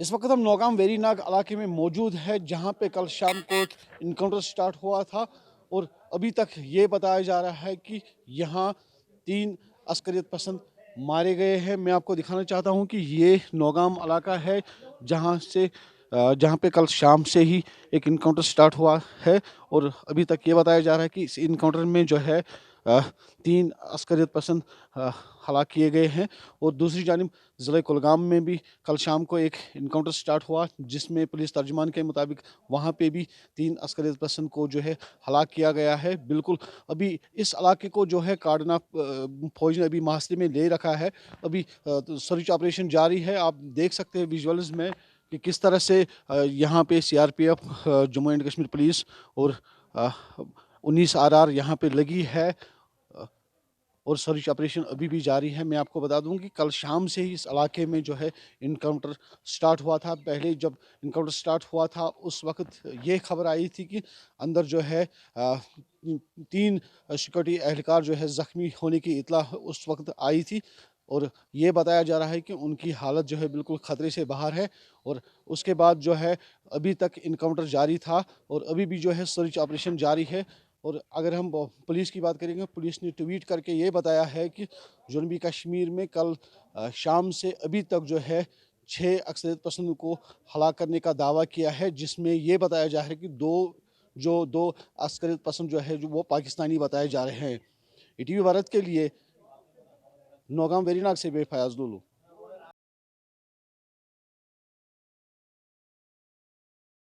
इस वक्त हम नौगाम वेरीनाग इलाके में मौजूद है, जहां पे कल शाम को इनकाउंटर स्टार्ट हुआ था और अभी तक ये बताया जा रहा है कि यहाँ 3 अस्करियत पसंद मारे गए हैं। मैं आपको दिखाना चाहता हूं कि ये नौगाम इलाका है, जहां पे कल शाम से ही एक इनकाउंटर स्टार्ट हुआ है और अभी तक ये बताया जा रहा है कि इस इनकाउंटर में जो है 3 अस्करियत पसंद हलाक किए गए हैं। और दूसरी जानिब ज़िले कुलगाम में भी कल शाम को एक इनकाउंटर स्टार्ट हुआ, जिसमें पुलिस तर्जुमान के मुताबिक वहाँ पे भी 3 अस्करियत पसंद को जो है हलाक किया गया है। बिल्कुल अभी इस इलाके को जो है काटना फौज ने अभी मुहासरे में ले रखा है। अभी तो सर्च ऑपरेशन जारी है। आप देख सकते हैं विजुअल्स में कि किस तरह से यहाँ पे CRPF, Jammu and Kashmir police और 19 आरआर यहाँ पे लगी है और सर्च ऑपरेशन अभी भी जारी है। मैं आपको बता दूं कि कल शाम से ही इस इलाके में जो है इनकाउंटर स्टार्ट हुआ था। पहले जब इनकाउंटर स्टार्ट हुआ था उस वक्त ये खबर आई थी कि अंदर जो है 3 सिक्योरिटी एहलकार जो है ज़ख्मी होने की इतला उस वक्त आई थी और ये बताया जा रहा है कि उनकी हालत जो है बिल्कुल ख़तरे से बाहर है। और उसके बाद जो है अभी तक इनकाउंटर जारी था और अभी भी जो है सर्च ऑपरेशन जारी है। और अगर हम पुलिस की बात करेंगे, पुलिस ने ट्वीट करके ये बताया है कि जनूबी कश्मीर में कल शाम से अभी तक जो है 6 अक्सरियत पसंद को हलाक करने का दावा किया है, जिसमें ये बताया जा रहा है कि दो अक्सरियत पसंद जो है जो वो पाकिस्तानी बताए जा रहे हैं। ईटीवी भारत के लिए नौगाम वेरीनाग से मैं फयाज लुलू।